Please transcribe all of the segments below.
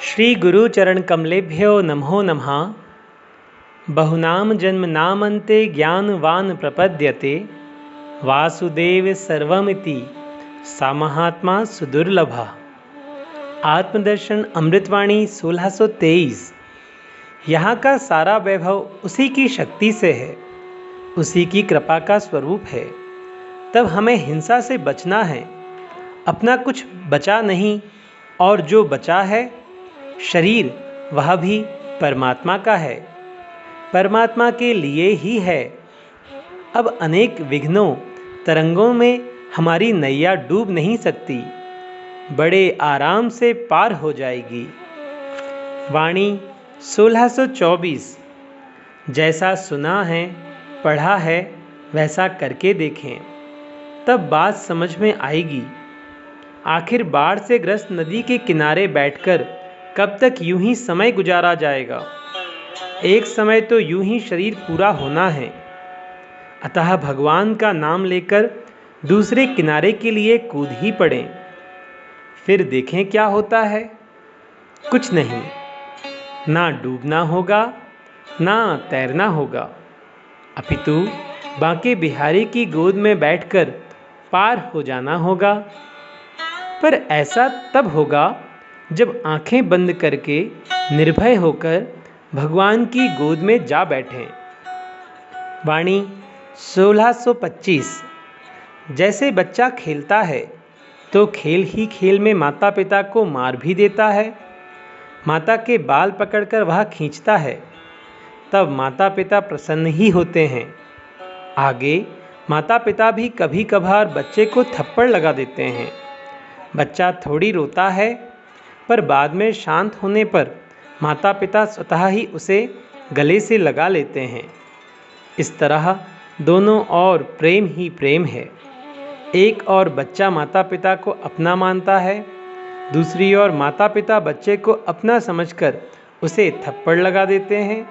श्री गुरुचरण कमलेभ्यो नमो नमः। बहुनाम जन्म नामन्ते ज्ञानवान प्रपद्यते वासुदेव सर्वमिति सा महात्मा सुदुर्लभा। आत्मदर्शन अमृतवाणी 1623। यहाँ का सारा वैभव उसी की शक्ति से है, उसी की कृपा का स्वरूप है। तब हमें हिंसा से बचना है। अपना कुछ बचा नहीं, और जो बचा है शरीर, वह भी परमात्मा का है, परमात्मा के लिए ही है। अब अनेक विघ्नों तरंगों में हमारी नैया डूब नहीं सकती, बड़े आराम से पार हो जाएगी। वाणी 1624। जैसा सुना है, पढ़ा है, वैसा करके देखें, तब बात समझ में आएगी। आखिर बाढ़ से ग्रस्त नदी के किनारे बैठकर कब तक यूं ही समय गुजारा जाएगा। एक समय तो यूं ही शरीर पूरा होना है। अतः भगवान का नाम लेकर दूसरे किनारे के लिए कूद ही पड़ें। फिर देखें क्या होता है। कुछ नहीं, ना डूबना होगा, ना तैरना होगा, अपितु बांके बिहारी की गोद में बैठकर पार हो जाना होगा। पर ऐसा तब होगा जब आंखें बंद करके निर्भय होकर भगवान की गोद में जा बैठें। वाणी 1625। जैसे बच्चा खेलता है तो खेल ही खेल में माता पिता को मार भी देता है। माता के बाल पकड़कर वह खींचता है, तब माता पिता प्रसन्न ही होते हैं। आगे माता पिता भी कभी कभार बच्चे को थप्पड़ लगा देते हैं। बच्चा थोड़ी रोता है, पर बाद में शांत होने पर माता पिता स्वतः ही उसे गले से लगा लेते हैं। इस तरह दोनों ओर प्रेम ही प्रेम है। एक और बच्चा माता पिता को अपना मानता है, दूसरी ओर माता पिता बच्चे को अपना समझकर उसे थप्पड़ लगा देते हैं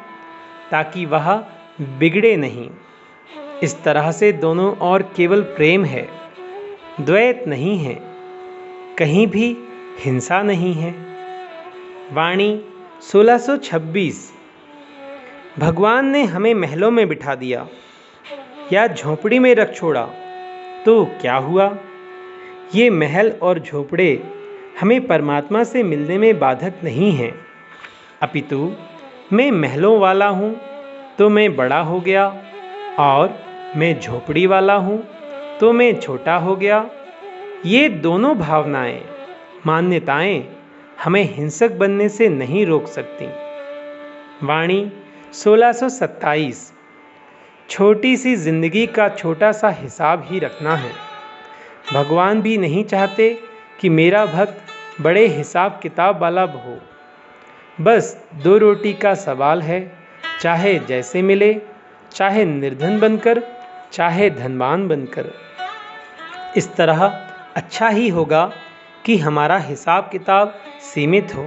ताकि वह बिगड़े नहीं। इस तरह से दोनों ओर केवल प्रेम है, द्वैत नहीं है, कहीं भी हिंसा नहीं है। वाणी 1626। भगवान ने हमें महलों में बिठा दिया या झोंपड़ी में रख छोड़ा तो क्या हुआ। ये महल और झोंपड़े हमें परमात्मा से मिलने में बाधक नहीं हैं। अपितु मैं महलों वाला हूँ तो मैं बड़ा हो गया, और मैं झोंपड़ी वाला हूँ तो मैं छोटा हो गया। ये दोनों भावनाएं, मान्यताएं हमें हिंसक बनने से नहीं रोक सकती। वाणी 1627। छोटी सी जिंदगी का छोटा सा हिसाब ही रखना है। भगवान भी नहीं चाहते कि मेरा भक्त बड़े हिसाब किताब वाला हो। बस 2 रोटी का सवाल है, चाहे जैसे मिले, चाहे निर्धन बनकर, चाहे धनवान बनकर। इस तरह अच्छा ही होगा कि हमारा हिसाब किताब सीमित हो,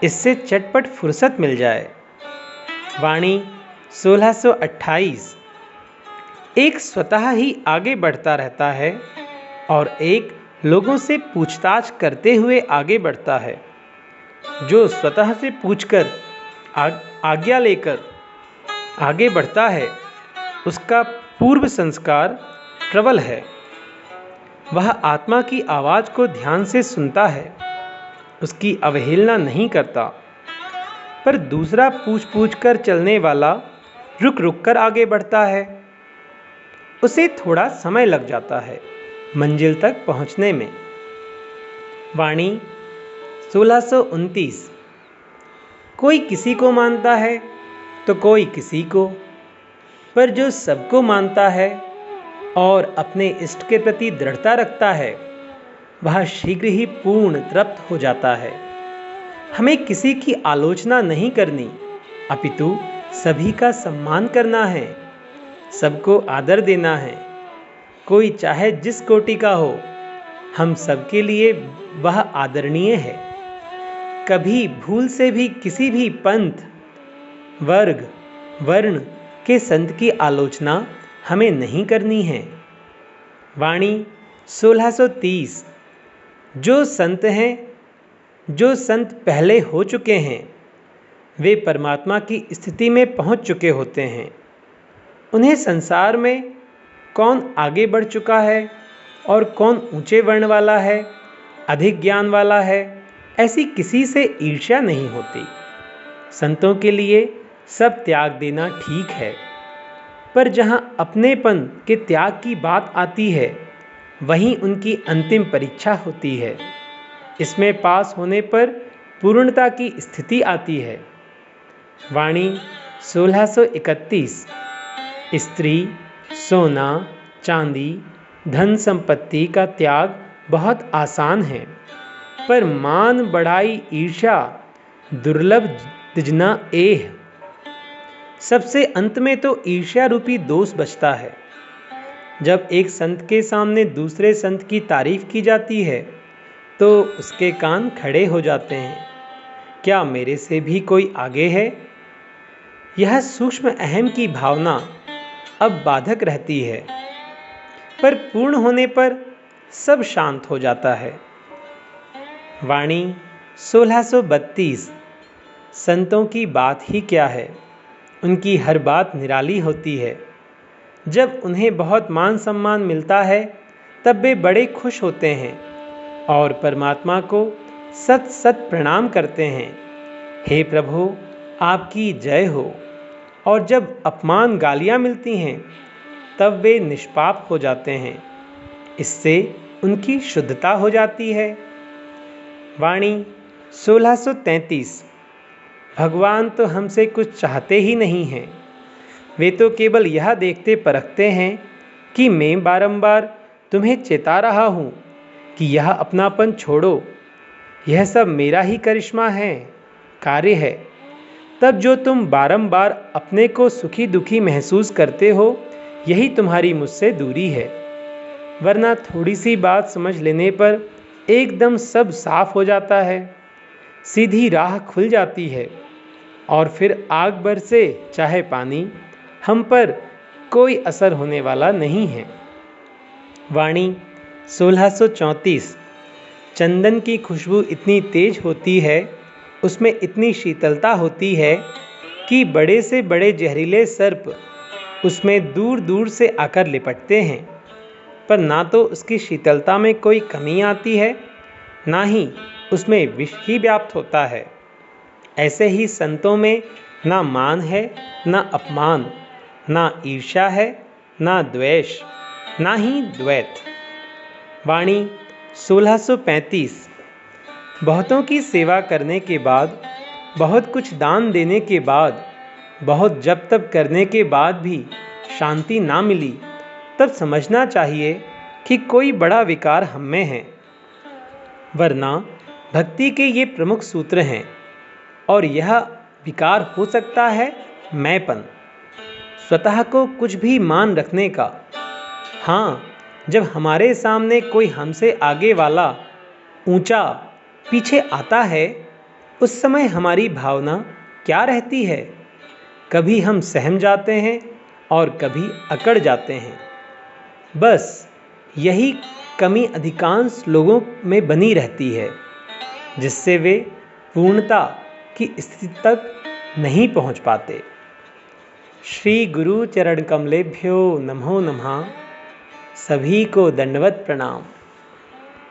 इससे चटपट फुर्सत मिल जाए। वाणी 1628। एक स्वतः ही आगे बढ़ता रहता है और एक लोगों से पूछताछ करते हुए आगे बढ़ता है। जो स्वतः से पूछकर आज्ञा लेकर आगे बढ़ता है, उसका पूर्व संस्कार प्रबल है। वह आत्मा की आवाज़ को ध्यान से सुनता है, उसकी अवहेलना नहीं करता। पर दूसरा पूछ पूछ कर चलने वाला रुक रुक कर आगे बढ़ता है, उसे थोड़ा समय लग जाता है मंजिल तक पहुंचने में। वाणी 1629। कोई किसी को मानता है तो कोई किसी को, पर जो सबको मानता है और अपने इष्ट के प्रति दृढ़ता रखता है, वह शीघ्र ही पूर्ण तृप्त हो जाता है। हमें किसी की आलोचना नहीं करनी, अपितु सभी का सम्मान करना है, सबको आदर देना है। कोई चाहे जिस कोटि का हो, हम सबके लिए वह आदरणीय है। कभी भूल से भी किसी भी पंथ, वर्ग, वर्ण के संत की आलोचना हमें नहीं करनी है। वाणी 1630। जो संत हैं जो संत पहले हो चुके हैं वे परमात्मा की स्थिति में पहुंच चुके होते हैं। उन्हें संसार में कौन आगे बढ़ चुका है और कौन ऊंचे वर्ण वाला है, अधिक ज्ञान वाला है, ऐसी किसी से ईर्ष्या नहीं होती। संतों के लिए सब त्याग देना ठीक है, पर जहाँ अपनेपन के त्याग की बात आती है वहीं उनकी अंतिम परीक्षा होती है। इसमें पास होने पर पूर्णता की स्थिति आती है। वाणी 1631। स्त्री, सोना, चांदी, धन संपत्ति का त्याग बहुत आसान है, पर मान बढ़ाई ईर्ष्या दुर्लभ तिजना एह। सबसे अंत में तो ईर्ष्या रूपी दोष बचता है। जब एक संत के सामने दूसरे संत की तारीफ की जाती है तो उसके कान खड़े हो जाते हैं। क्या मेरे से भी कोई आगे है? यह सूक्ष्म अहम की भावना अब बाधक रहती है, पर पूर्ण होने पर सब शांत हो जाता है। वाणी 1632। संतों की बात ही क्या है, उनकी हर बात निराली होती है। जब उन्हें बहुत मान सम्मान मिलता है तब वे बड़े खुश होते हैं और परमात्मा को सत सत प्रणाम करते हैं। हे प्रभु, आपकी जय हो। और जब अपमान गालियाँ मिलती हैं तब वे निष्पाप हो जाते हैं। इससे उनकी शुद्धता हो जाती है। वाणी 1633। भगवान तो हमसे कुछ चाहते ही नहीं हैं। वे तो केवल यह देखते परखते हैं कि मैं बारंबार तुम्हें चेता रहा हूँ कि यह अपनापन छोड़ो, यह सब मेरा ही करिश्मा है, कार्य है। तब जो तुम बारंबार अपने को सुखी दुखी महसूस करते हो, यही तुम्हारी मुझसे दूरी है। वरना थोड़ी सी बात समझ लेने पर एकदम सब साफ हो जाता है, सीधी राह खुल जाती है और फिर आग बरसे चाहे पानी, हम पर कोई असर होने वाला नहीं है। वाणी 1634। चंदन की खुशबू इतनी तेज होती है, उसमें इतनी शीतलता होती है कि बड़े से बड़े जहरीले सर्प उसमें दूर दूर से आकर लिपटते हैं, पर ना तो उसकी शीतलता में कोई कमी आती है, ना ही उसमें विष ही व्याप्त होता है। ऐसे ही संतों में ना मान है, ना अपमान, ना ईर्ष्या है, ना द्वेष, ना ही द्वैत। वाणी 1635। बहुतों की सेवा करने के बाद, बहुत कुछ दान देने के बाद, बहुत जप तप करने के बाद भी शांति ना मिली, तब समझना चाहिए कि कोई बड़ा विकार हम में है। वरना भक्ति के ये प्रमुख सूत्र हैं और यह विकार हो सकता है मैंपन, स्वतः को कुछ भी मान रखने का। हाँ, जब हमारे सामने कोई हमसे आगे वाला ऊंचा पीछे आता है, उस समय हमारी भावना क्या रहती है? कभी हम सहम जाते हैं और कभी अकड़ जाते हैं। बस यही कमी अधिकांश लोगों में बनी रहती है, जिससे वे पूर्णता की स्थिति तक नहीं पहुंच पाते। श्री गुरु चरण कमलेभ्यो नमो नमः। सभी को दंडवत प्रणाम।